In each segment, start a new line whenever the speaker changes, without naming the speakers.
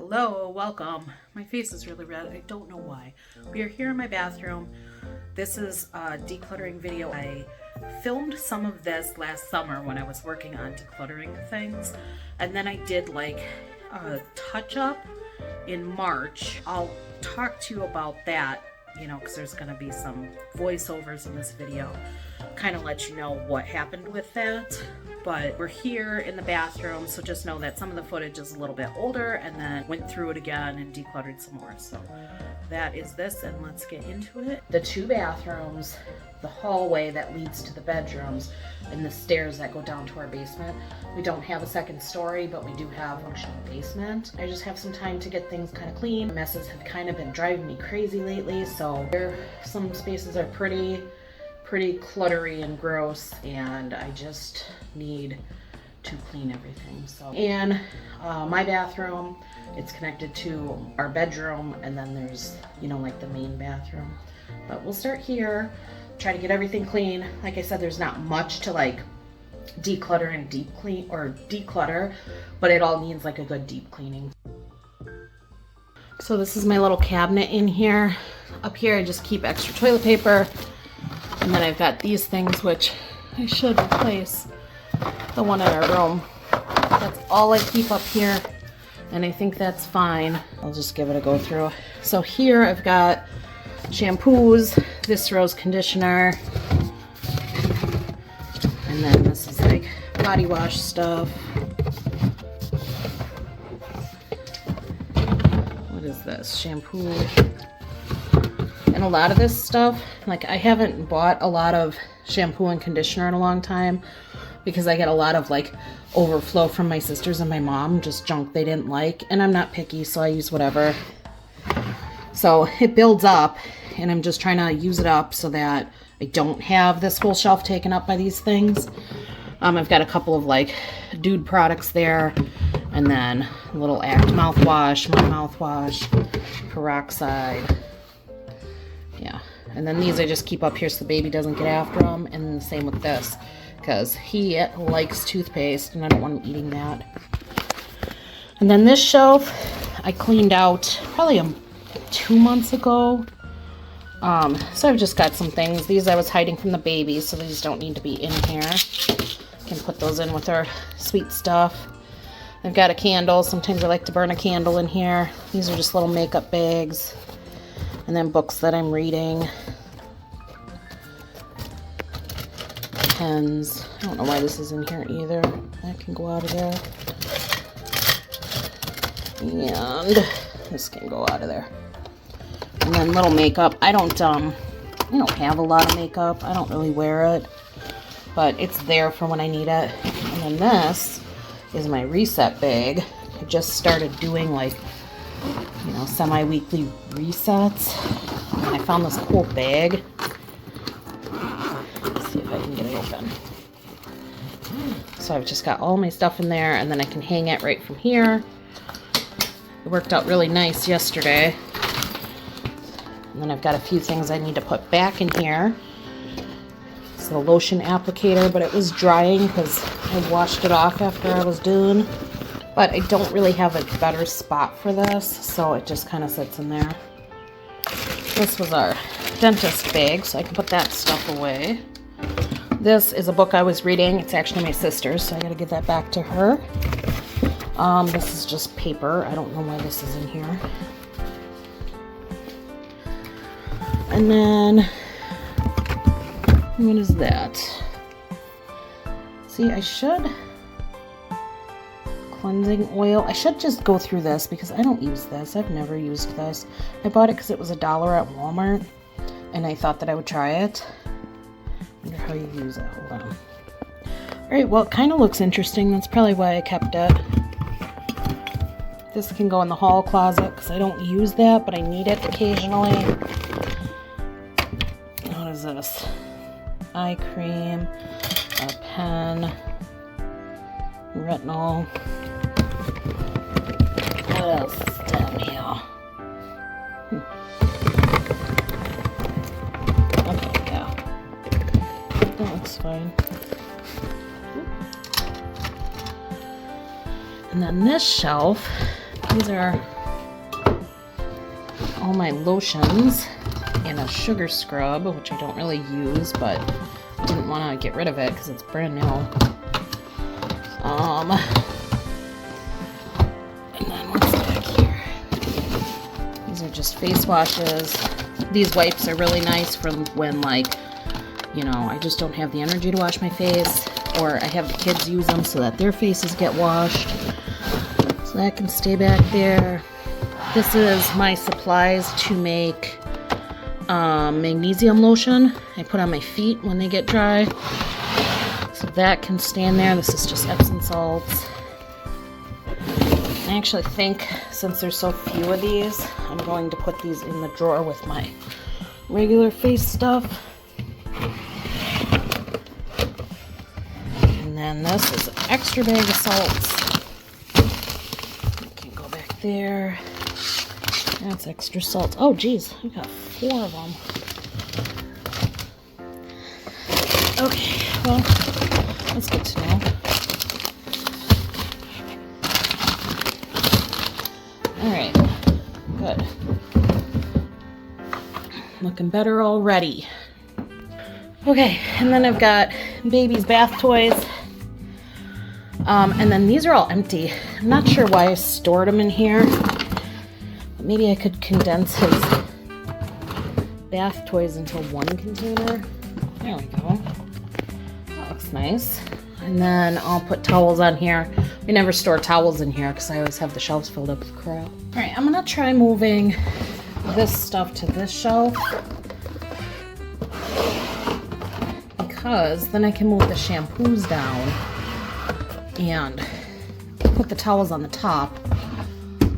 Hello, welcome. My face is really red. I don't know why. We are here in my bathroom. This is a decluttering video. I filmed some of this last summer when I was working on decluttering things. And then I did like a touch up in March. I'll talk to you about that, you know, because there's going to be some voiceovers in this video. Kind of let you know what happened with that. But we're here in the bathroom, so just know that some of the footage is a little bit older, and then went through it again and decluttered some more. So that is this, and let's get into it. The two bathrooms, the hallway that leads to the bedrooms, and the stairs that go down to our basement. We don't have a second story, but we do have a functional basement. I just have some time to get things kind of clean. Messes have kind of been driving me crazy lately, so some spaces are pretty cluttery and gross, and I just need to clean everything. So, and my bathroom, it's connected to our bedroom, and then there's, you know, like the main bathroom. But we'll start here, try to get everything clean. Like I said, there's not much to like declutter and deep clean or declutter, but it all needs like a good deep cleaning. So this is my little cabinet in here. Up here I just keep extra toilet paper. And then I've got these things, which I should replace the one in our room. That's all I keep up here, and I think that's fine. I'll just give it a go through. So here I've got shampoos, this rose conditioner, and then this is like body wash stuff. What is this? Shampoo. And a lot of this stuff, like I haven't bought a lot of shampoo and conditioner in a long time because I get a lot of like overflow from my sisters and my mom, just junk they didn't like, and I'm not picky, so I use whatever. So it builds up, and I'm just trying to use it up so that I don't have this whole shelf taken up by these things. I've got a couple of like dude products there, and then a little Act mouthwash, my mouthwash, peroxide. Yeah, and then these I just keep up here so the baby doesn't get after them, and the same with this because he likes toothpaste and I don't want him eating that. And then this shelf I cleaned out probably 2 months ago. So I've just got some things. These I was hiding from the baby, so these don't need to be in here. Can put those in with our sweet stuff. I've got a candle. Sometimes I like to burn a candle in here. These are just little makeup bags. And then books that I'm reading. Pens. I don't know why this is in here either. That can go out of there. And this can go out of there. And then little makeup. I don't have a lot of makeup. I don't really wear it. But it's there for when I need it. And then this is my reset bag. I just started doing like, you know, semi-weekly resets. And I found this cool bag. Let's see if I can get it open. So I've just got all my stuff in there, and then I can hang it right from here. It worked out really nice yesterday. And then I've got a few things I need to put back in here. It's the lotion applicator, but it was drying because I washed it off after I was done. But I don't really have a better spot for this, so it just kind of sits in there. This was our dentist bag, so I can put that stuff away. This is a book I was reading. It's actually my sister's, so I gotta give that back to her. This is just paper. I don't know why this is in here. And then, what is that? See, I should... Cleansing oil. I should just go through this because I don't use this. I've never used this. I bought it because it was $1 at Walmart, and I thought that I would try it. Wonder how you use it. Hold on. Alright, well, it kind of looks interesting. That's probably why I kept it. This can go in the hall closet because I don't use that, but I need it occasionally. What is this? Eye cream, a pen, retinol. What else is down here? Okay, yeah. That looks fine. And then this shelf, these are all my lotions in a sugar scrub, which I don't really use, but I didn't want to get rid of it because it's brand new. And then what's back here? These are just face washes. These wipes are really nice for when, like, you know, I just don't have the energy to wash my face, or I have the kids use them so that their faces get washed. So that can stay back there. This is my supplies to make magnesium lotion. I put on my feet when they get dry. So that can stand there. This is just Epsom salts. I actually think since there's so few of these, I'm going to put these in the drawer with my regular face stuff. And then this is an extra bag of salts. You can go back there. That's extra salt. Oh, geez, I got 4 of them. Okay, well, that's good to know. All right, good. Looking better already. Okay, and then I've got baby's bath toys. And then these are all empty. I'm not sure why I stored them in here. Maybe I could condense his bath toys into one container. There we go. That looks nice. And then I'll put towels on here. We never store towels in here because I always have the shelves filled up with crap. All right, I'm gonna try moving this stuff to this shelf, because then I can move the shampoos down and put the towels on the top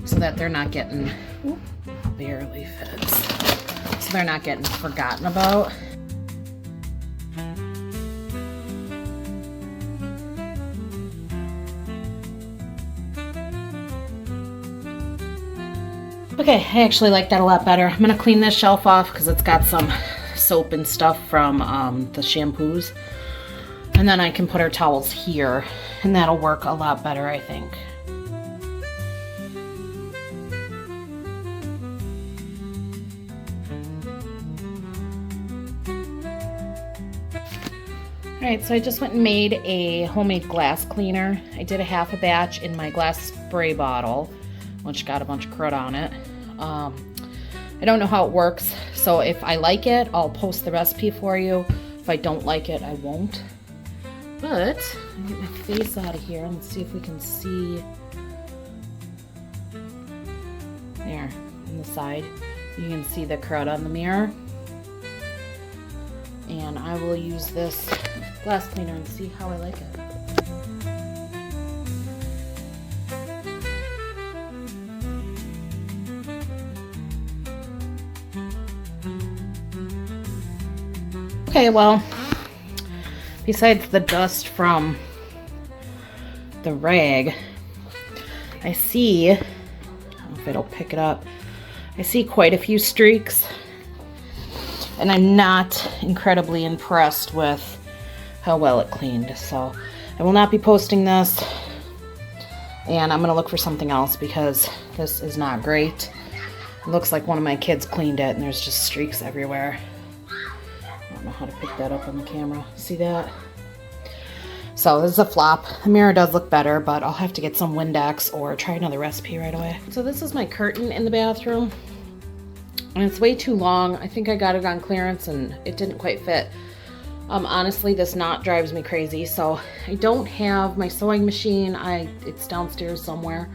so that they're not getting, barely fits, so they're not getting forgotten about. Okay, I actually like that a lot better. I'm gonna clean this shelf off because it's got some soap and stuff from the shampoos. And then I can put our towels here, and that'll work a lot better, I think. Alright, so I just went and made a homemade glass cleaner. I did a half a batch in my glass spray bottle, which got a bunch of crud on it. I don't know how it works, so if I like it, I'll post the recipe for you. If I don't like it, I won't. But, I'll get my face out of here and let's see if we can see. There, on the side. You can see the crud on the mirror. And I will use this glass cleaner and see how I like it. Okay, well, besides the dust from the rag, I see, I don't know if it'll pick it up, I see quite a few streaks, and I'm not incredibly impressed with how well it cleaned. So I will not be posting this, and I'm gonna look for something else because this is not great. It looks like one of my kids cleaned it and there's just streaks everywhere. I don't know how to pick that up on the camera. See that? So this is a flop. The mirror does look better, but I'll have to get some Windex or try another recipe right away. So this is my curtain in the bathroom, and it's way too long. I think I got it on clearance and it didn't quite fit. Honestly, this knot drives me crazy. So I don't have my sewing machine. It's downstairs somewhere.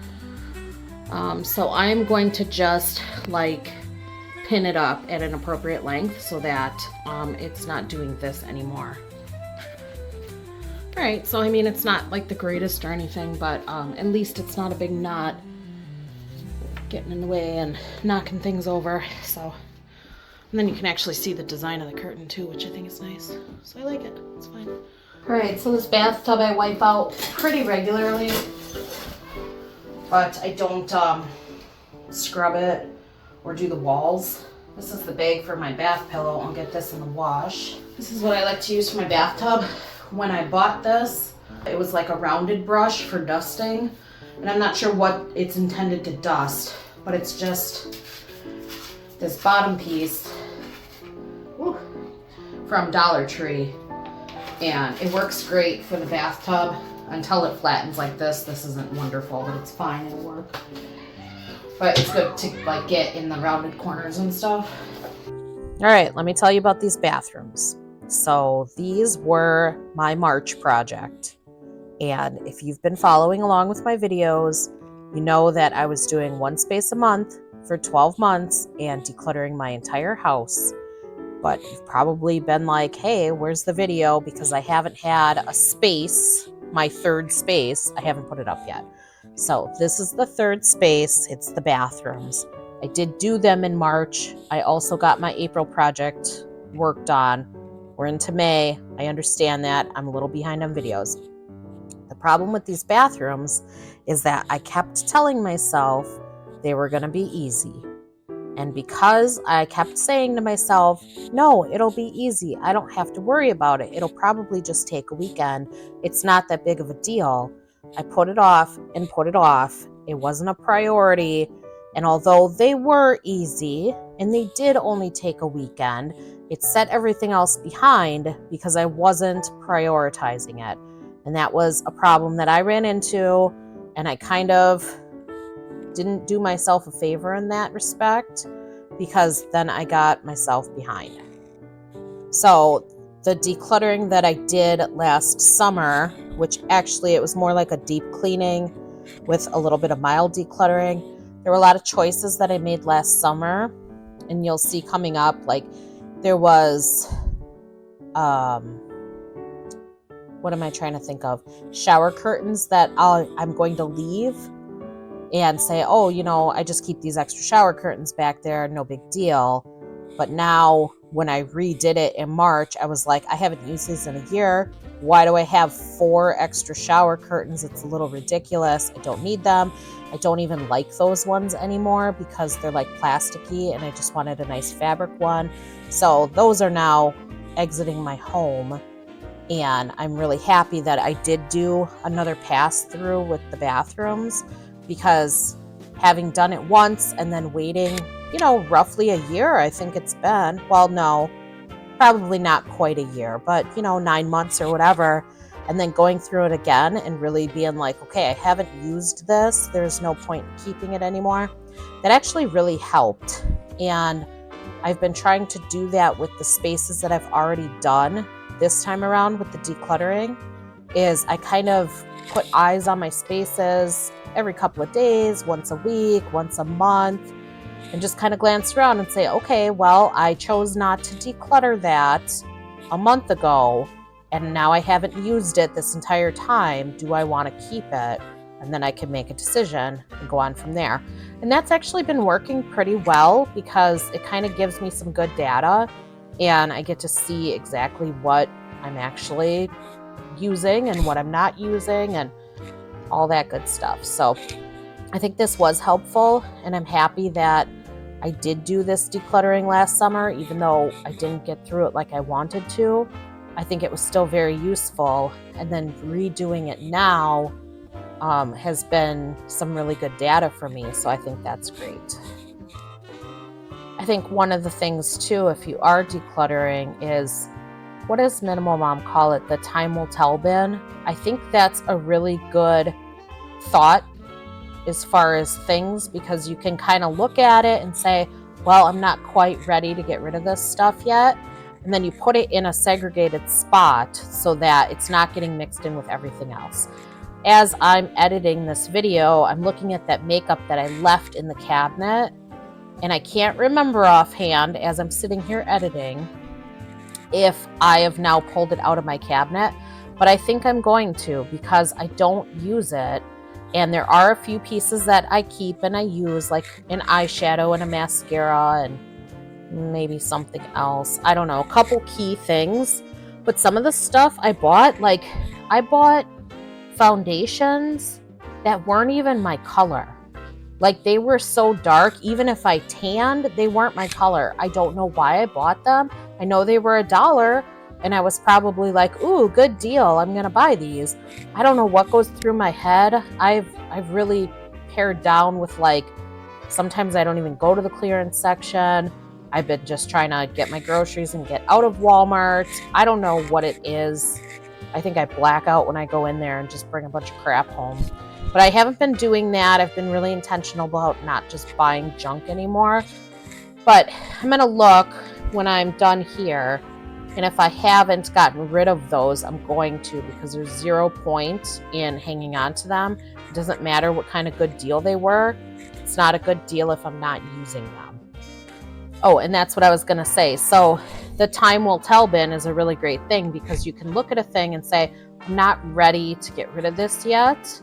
So I'm going to just like pin it up at an appropriate length so that it's not doing this anymore. All right, so I mean, it's not like the greatest or anything, but at least it's not a big knot getting in the way and knocking things over. So, and then you can actually see the design of the curtain too, which I think is nice. So I like it, it's fine. All right, so this bathtub I wipe out pretty regularly, but I don't scrub it or do the walls. This is the bag for my bath pillow. I'll get this in the wash. This is what I like to use for my bathtub. When I bought this, it was like a rounded brush for dusting, and I'm not sure what it's intended to dust, but it's just this bottom piece from Dollar Tree, and it works great for the bathtub until it flattens like this. This isn't wonderful, but it's fine, it'll work. But it's good to like get in the rounded corners and stuff. All right, let me tell you about these bathrooms. So these were my March project. And if you've been following along with my videos, you know that I was doing one space a month for 12 months and decluttering my entire house. But you've probably been like, hey, where's the video? Because I haven't had a space, my third space, I haven't put it up yet. So this is the third space, it's the bathrooms. I did do them in March. I also got my April project worked on. We're into May, I understand that, I'm a little behind on videos. The problem with these bathrooms is that I kept telling myself they were gonna be easy. And because I kept saying to myself, no, it'll be easy. I don't have to worry about it. It'll probably just take a weekend. It's not that big of a deal. I put it off and put it off. It wasn't a priority. And although they were easy and they did only take a weekend, it set everything else behind because I wasn't prioritizing it. And that was a problem that I ran into, and I kind of didn't do myself a favor in that respect because then I got myself behind. So the decluttering that I did last summer, which actually it was more like a deep cleaning with a little bit of mild decluttering, there were a lot of choices that I made last summer, and you'll see coming up, like there was, what am I trying to think of? Shower curtains that I'm going to leave and say, oh, you know, I just keep these extra shower curtains back there, no big deal. But now when I redid it in March, I was like, I haven't used these in a year. Why do I have 4 extra shower curtains? It's a little ridiculous. I don't need them. I don't even like those ones anymore because they're like plasticky and I just wanted a nice fabric one. So those are now exiting my home. And I'm really happy that I did do another pass through with the bathrooms, because having done it once and then waiting, you know, roughly a year, I think it's been, well, no, probably not quite a year, but, you know, 9 months or whatever, and then going through it again and really being like, okay, I haven't used this, there's no point in keeping it anymore. That actually really helped. And I've been trying to do that with the spaces that I've already done this time around with the decluttering, is I kind of put eyes on my spaces every couple of days, once a week, once a month, and just kind of glance around and say, okay, well, I chose not to declutter that a month ago, and now I haven't used it this entire time. Do I want to keep it? And then I can make a decision and go on from there. And that's actually been working pretty well because it kind of gives me some good data, and I get to see exactly what I'm actually using and what I'm not using and all that good stuff. So I think this was helpful, and I'm happy that I did do this decluttering last summer, even though I didn't get through it like I wanted to. I think it was still very useful, and then redoing it now has been some really good data for me, so I think that's great. I think one of the things too, if you are decluttering, is, what does Minimal Mom call it? The time will tell bin. I think that's a really good thought as far as things, because you can kind of look at it and say, well, I'm not quite ready to get rid of this stuff yet. And then you put it in a segregated spot so that it's not getting mixed in with everything else. As I'm editing this video, I'm looking at that makeup that I left in the cabinet, and I can't remember offhand as I'm sitting here editing if I have now pulled it out of my cabinet, but I think I'm going to, because I don't use it. And there are a few pieces that I keep and I use, like an eyeshadow and a mascara and maybe something else. I don't know, a couple key things. But some of the stuff I bought, like I bought foundations that weren't even my color. Like they were so dark, even if I tanned, they weren't my color. I don't know why I bought them. I know they were $1, and I was probably like, ooh, good deal, I'm gonna buy these. I don't know what goes through my head. I've really pared down with like
Sometimes I don't even go to the clearance section. I've been just trying to get my groceries and get out of Walmart. I don't know what it is. I think I black out when I go in there and just bring a bunch of crap home. But I haven't been doing that. I've been really intentional about not just buying junk anymore. But I'm going to look when I'm done here. And if I haven't gotten rid of those, I'm going to, because there's 0 point in hanging on to them. It doesn't matter what kind of good deal they were. It's not a good deal if I'm not using them. Oh, and that's what I was going to say. So the time will tell bin is a really great thing, because you can look at a thing and say, I'm not ready to get rid of this yet.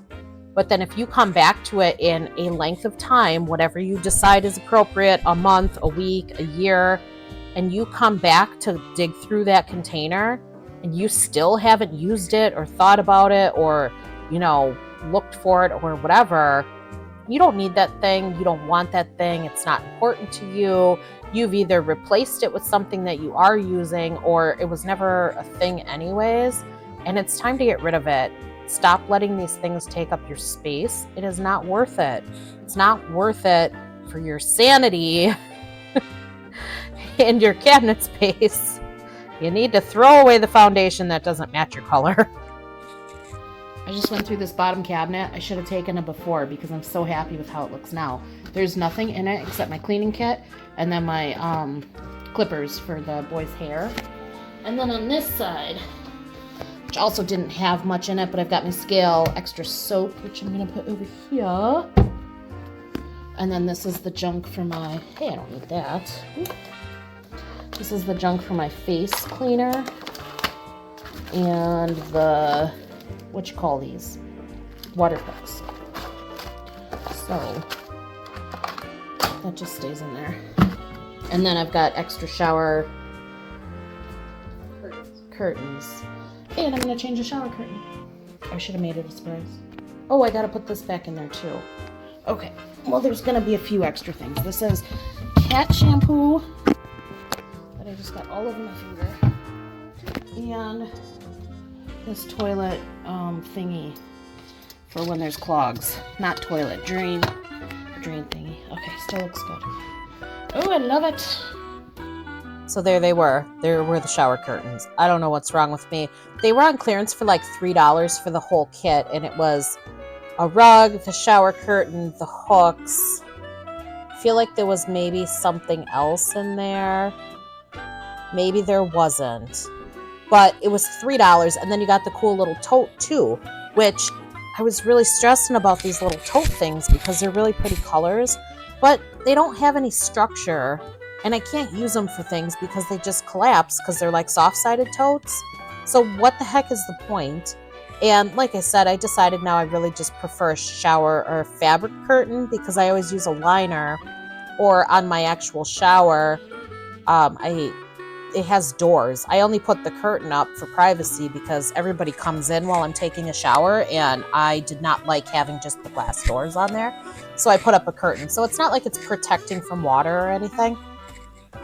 But then if you come back to it in a length of time, whatever you decide is appropriate, a month, a week, a year, and you come back to dig through that container and you still haven't used it or thought about it or, looked for it or whatever, you don't need that thing. You don't want that thing. It's not important to you. You've either replaced it with something that you are using, or it was never a thing anyways, and it's time to get rid of it. Stop letting these things take up your space. It is not worth it. It's not worth it for your sanity and your cabinet space. You need to throw away the foundation that doesn't match your color. I just went through this bottom cabinet. I should have taken it before because I'm so happy with how it looks now. There's nothing in it except my cleaning kit and then my clippers for the boys' hair. And then on this side, which also didn't have much in it, but I've got my scale, extra soap, which I'm going to put over here. And then this is the junk for my, hey, I don't need that. This is the junk for my face cleaner. And the, what you call these? Water picks. So, that just stays in there. And then I've got extra shower curtains. And I'm going to change the shower curtain. I should have made it a surprise. Oh, I got to put this back in there too. Okay, well, there's going to be a few extra things. This is cat shampoo that I just got all over my finger. And this toilet thingy for when there's clogs. Not toilet, drain thingy. Okay, still looks good. Oh, I love it. So there they were. There were the shower curtains. I don't know what's wrong with me. They were on clearance for like $3 for the whole kit, and it was a rug, the shower curtain, the hooks. I feel like there was maybe something else in there. Maybe there wasn't. But it was $3, and then you got the cool little tote too, which I was really stressing about these little tote things because they're really pretty colors, but they don't have any structure. And I can't use them for things because they just collapse because they're like soft-sided totes. So what the heck is the point? And like I said, I decided now I really just prefer a shower or a fabric curtain because I always use a liner, or on my actual shower, it has doors. I only put the curtain up for privacy because everybody comes in while I'm taking a shower, and I did not like having just the glass doors on there. So I put up a curtain. So it's not like it's protecting from water or anything.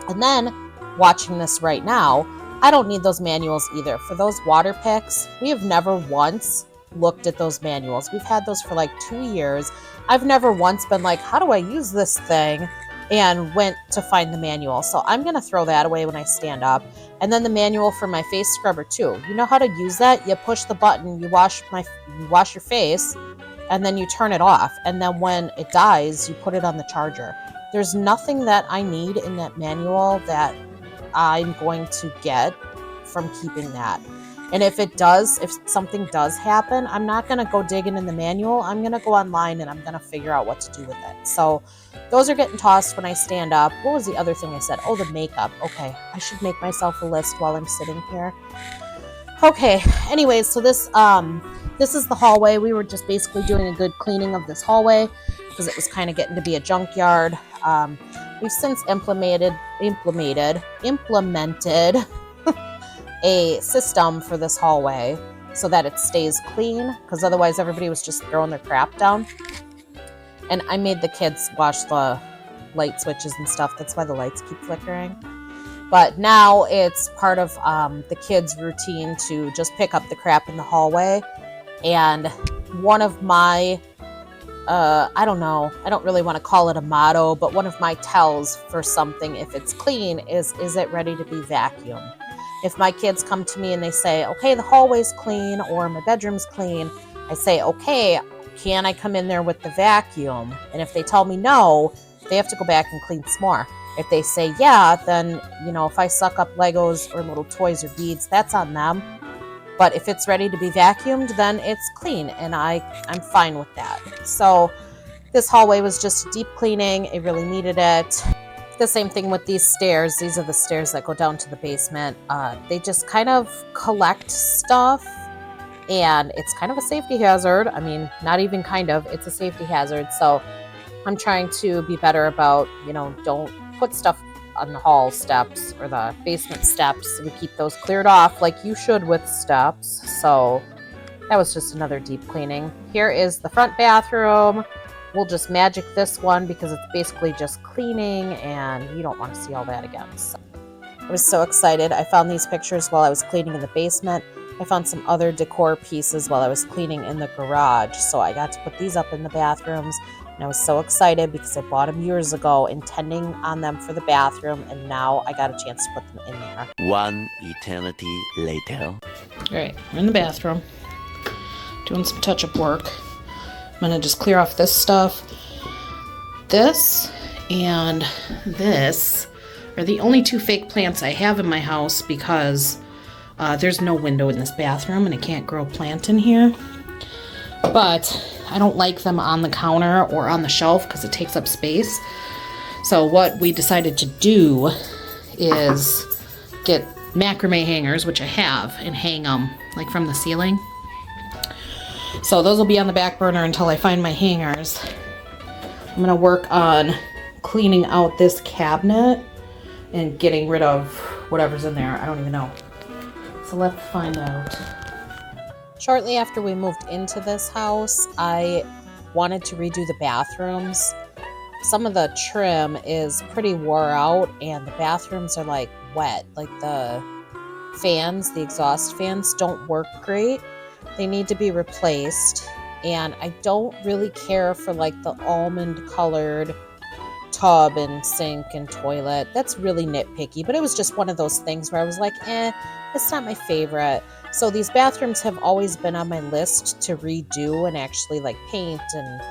And then, watching this right now, I don't need those manuals either. For those water picks, we have never once looked at those manuals. We've had those for like 2 years. I've never once been like, how do I use this thing? And went to find the manual. So I'm going to throw that away when I stand up. And then the manual for my face scrubber too. You know how to use that? You push the button, you wash your face, and then you turn it off. And then when it dies, you put it on the charger. There's nothing that I need in that manual that I'm going to get from keeping that. And if something does happen, I'm not going to go digging in the manual. I'm going to go online and I'm going to figure out what to do with it. So those are getting tossed when I stand up. What was the other thing I said? Oh, the makeup. Okay, I should make myself a list while I'm sitting here. Okay, anyways, so this is the hallway. We were just basically doing a good cleaning of this hallway because it was kind of getting to be a junkyard. We've since implemented a system for this hallway so that it stays clean, because otherwise everybody was just throwing their crap down. And I made the kids wash the light switches and stuff. That's why the lights keep flickering. But now it's part of the kids' routine to just pick up the crap in the hallway. And one of my I don't know, I don't really want to call it a motto, but one of my tells for something, if it's clean, is it ready to be vacuumed? If my kids come to me and they say, okay, the hallway's clean or my bedroom's clean, I say, okay, can I come in there with the vacuum? And if they tell me no, they have to go back and clean some more. If they say yeah, then, you know, if I suck up Legos or little toys or beads, that's on them. But if it's ready to be vacuumed, then it's clean, and I'm fine with that. So this hallway was just a deep cleaning. It really needed it. The same thing with these stairs. These are the stairs that go down to the basement. They just kind of collect stuff, and it's kind of a safety hazard. I mean, not even kind of, it's a safety hazard. So I'm trying to be better about, you know, don't put stuff on the hall steps or the basement steps. We keep those cleared off like you should with steps. So that was just another deep cleaning. Here is the front bathroom. We'll just magic this one because it's basically just cleaning and you don't want to see all that again. So I was so excited. I found these pictures while I was cleaning in the basement. I found some other decor pieces while I was cleaning in the garage. So I got to put these up in the bathrooms. And I was so excited because I bought them years ago, intending on them for the bathroom, and now I got a chance to put them in there.
One eternity later.
All right, we're in the bathroom, doing some touch-up work. I'm gonna just clear off this stuff. This and this are the only two fake plants I have in my house because there's no window in this bathroom and I can't grow a plant in here. But I don't like them on the counter or on the shelf because it takes up space. So what we decided to do is get macrame hangers, which I have, and hang them like from the ceiling. So those will be on the back burner until I find my hangers. I'm gonna work on cleaning out this cabinet and getting rid of whatever's in there. I don't even know. So let's find out.
Shortly after we moved into this house, I wanted to redo the bathrooms. Some of the trim is pretty wore out and the bathrooms are like wet. Like the fans, the exhaust fans don't work great. They need to be replaced. And I don't really care for like the almond colored tub and sink and toilet. That's really nitpicky, but it was just one of those things where I was like, it's not my favorite. So these bathrooms have always been on my list to redo and actually like paint and,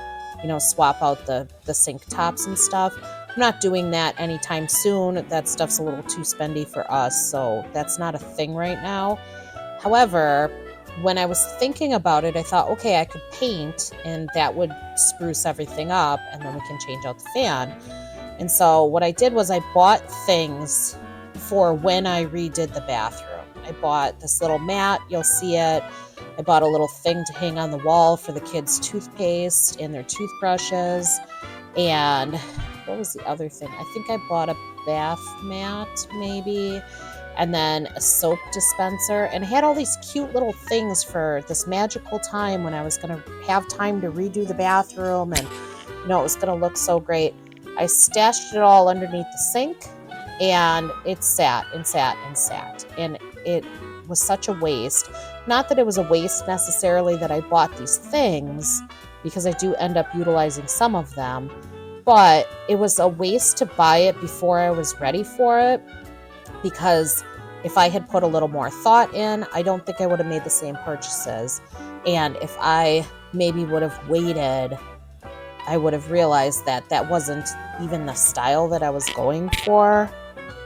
you know, swap out the sink tops and stuff. I'm not doing that anytime soon. That stuff's a little too spendy for us, so that's not a thing right now. However, when I was thinking about it, I thought, okay, I could paint and that would spruce everything up and then we can change out the fan. And so what I did was I bought things for when I redid the bathroom. I bought this little mat, you'll see it. I bought a little thing to hang on the wall for the kids' toothpaste and their toothbrushes. And what was the other thing? I think I bought a bath mat, maybe, and then a soap dispenser. And I had all these cute little things for this magical time when I was going to have time to redo the bathroom and, you know, it was going to look so great. I stashed it all underneath the sink and it sat and sat and sat. And it was such a waste. Not that it was a waste necessarily that I bought these things, because I do end up utilizing some of them, but it was a waste to buy it before I was ready for it, because if I had put a little more thought in, I don't think I would have made the same purchases. And if I maybe would have waited, I would have realized that that wasn't even the style that I was going for.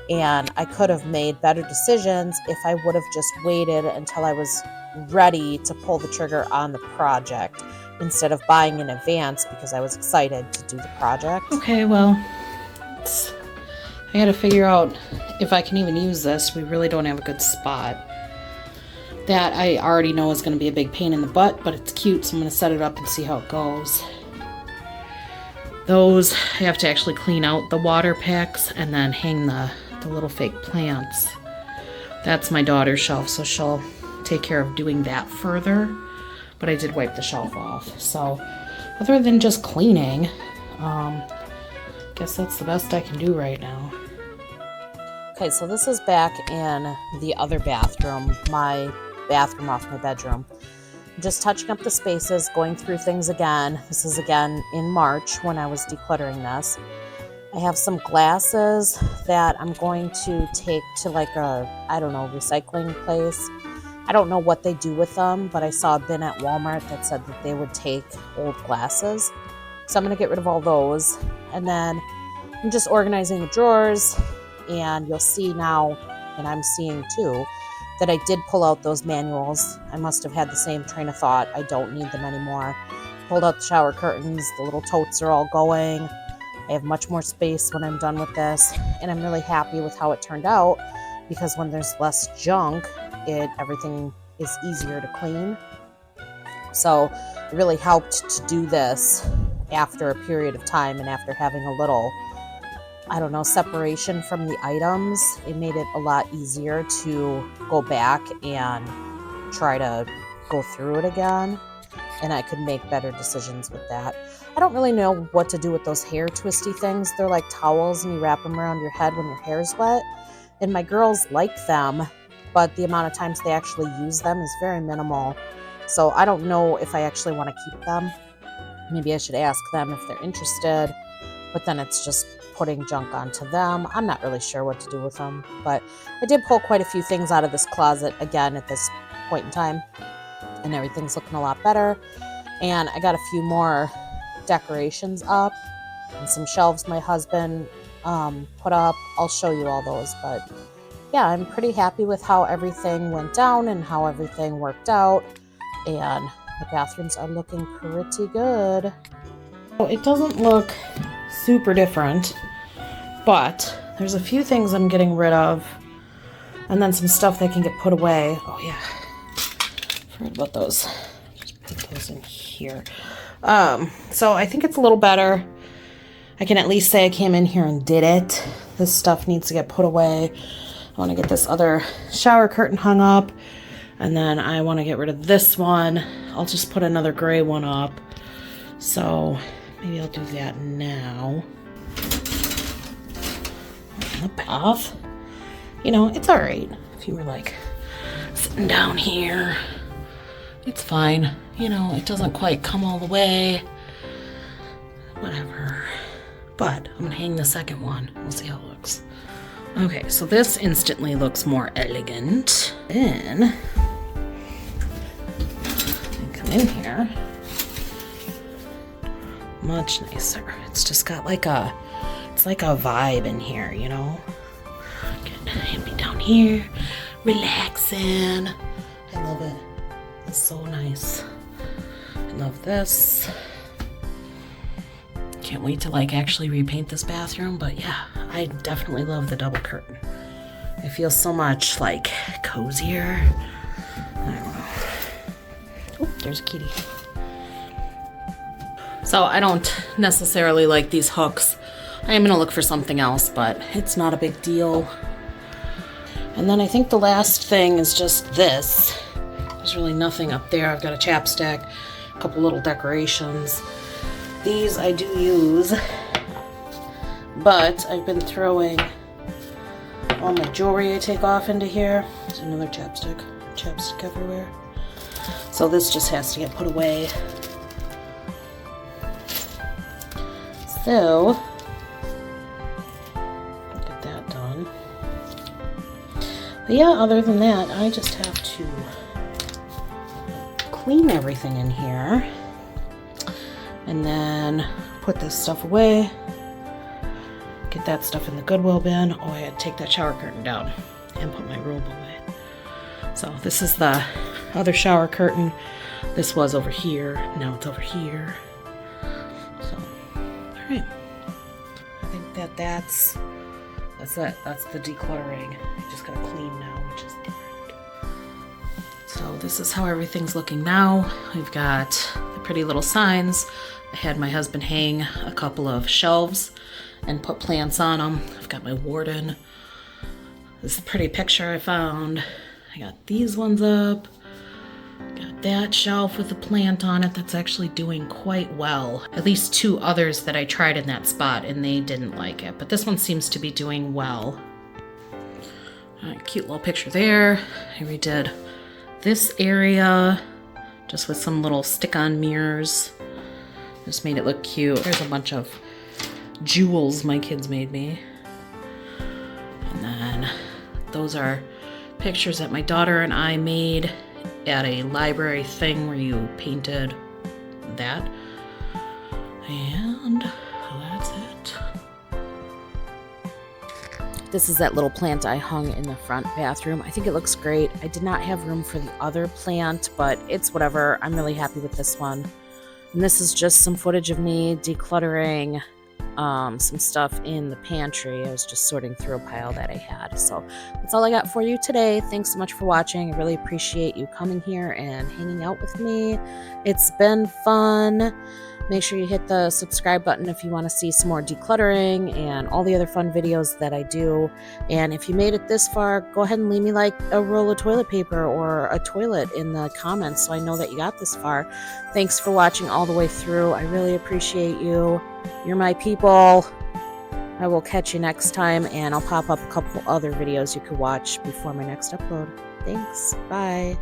And I could have made better decisions if I would have just waited until I was ready to pull the trigger on the project instead of buying in advance because I was excited to do the project.
Okay, well, I gotta figure out if I can even use this. We really don't have a good spot. That I already know is gonna be a big pain in the butt, but it's cute, so I'm gonna set it up and see how it goes. Those, I have to actually clean out the water packs and then hang the little fake plants. That's my daughter's shelf, so she'll take care of doing that further. But I did wipe the shelf off. So other than just cleaning, guess that's the best I can do right now.
Okay, so this is back in the other bathroom, my bathroom off my bedroom. just touching up the spaces, going through things again. This is again in March when I was decluttering this. I have some glasses that I'm going to take to like a, I don't know, recycling place. I don't know what they do with them, but I saw a bin at Walmart that said that they would take old glasses. So I'm going to get rid of all those. And then I'm just organizing the drawers, and you'll see now, and I'm seeing too, that I did pull out those manuals. I must have had the same train of thought. I don't need them anymore. Pulled out the shower curtains. The little totes are all going. I have much more space when I'm done with this, and I'm really happy with how it turned out, because when there's less junk, everything is easier to clean. So it really helped to do this after a period of time and after having a little, I don't know, separation from the items. It made it a lot easier to go back and try to go through it again, and I could make better decisions with that. I don't really know what to do with those hair twisty things. They're like towels, and you wrap them around your head when your hair's wet, and my girls like them, but the amount of times they actually use them is very minimal. So I don't know if I actually want to keep them. Maybe I should ask them if they're interested, but then it's just putting junk onto them. I'm not really sure what to do with them, but I did pull quite a few things out of this closet again at this point in time, and everything's looking a lot better. And I got a few more decorations up and some shelves my husband put up. I'll show you all those, but yeah, I'm pretty happy with how everything went down and how everything worked out, and the bathrooms are looking pretty good. It doesn't look super different, but there's a few things I'm getting rid of, and then some stuff that can get put away. Oh yeah, forgot about those. Just put those in here. So I think it's a little better. I can at least say I came in here and did it. This stuff needs to get put away. I want to get this other shower curtain hung up, and then I want to get rid of this one. I'll just put another gray one up. So maybe I'll do that now. In the bath. You know, it's alright. If you were like sitting down here, it's fine. You know, it doesn't quite come all the way. Whatever. But I'm gonna hang the second one. We'll see how it looks. Okay, so this instantly looks more elegant. Then I come in here. Much nicer. It's just got like a, it's like a vibe in here, you know? Get me down here, relaxing. I love it. It's so nice. I love this. Can't wait to like actually repaint this bathroom, but yeah, I definitely love the double curtain. It feels so much like cozier. I don't know. Oh, there's a kitty. So I don't necessarily like these hooks. I am gonna look for something else, but it's not a big deal. And then I think the last thing is just this. There's really nothing up there. I've got a chapstick, a couple little decorations. These I do use, but I've been throwing all my jewelry I take off into here. There's another chapstick everywhere. So this just has to get put away. So, get that done. But yeah, other than that, I just have to clean everything in here. And then put this stuff away. Get that stuff in the Goodwill bin. Oh, I had to take that shower curtain down and put my robe away. So this is the other shower curtain. This was over here. Now it's over here. So, all right. I think that's it. That's the decluttering. I just gotta clean now, which is different. So this is how everything's looking now. We've got the pretty little signs. I had my husband hang a couple of shelves and put plants on them. I've got my Warden. This is a pretty picture I found. I got these ones up. Got that shelf with a plant on it that's actually doing quite well. At least two others that I tried in that spot and they didn't like it, but this one seems to be doing well. All right, cute little picture there. I redid this area.
just with some little stick-on mirrors. Just made it look cute. There's a bunch of jewels my kids made me. And then those are pictures that my daughter and I made at a library thing where you painted that. And that's it.
This is that little plant I hung in the front bathroom. I think it looks great. I did not have room for the other plant, but it's whatever. I'm really happy with this one. And this is just some footage of me decluttering some stuff in the pantry. I was just sorting through a pile that I had. So that's all I got for you today. Thanks so much for watching. I really appreciate you coming here and hanging out with me. It's been fun. Make sure you hit the subscribe button if you want to see some more decluttering and all the other fun videos that I do. And if you made it this far, go ahead and leave me like a roll of toilet paper or a toilet in the comments so I know that you got this far. Thanks for watching all the way through. I really appreciate you. You're my people. I will catch you next time, and I'll pop up a couple other videos you could watch before my next upload. Thanks. Bye.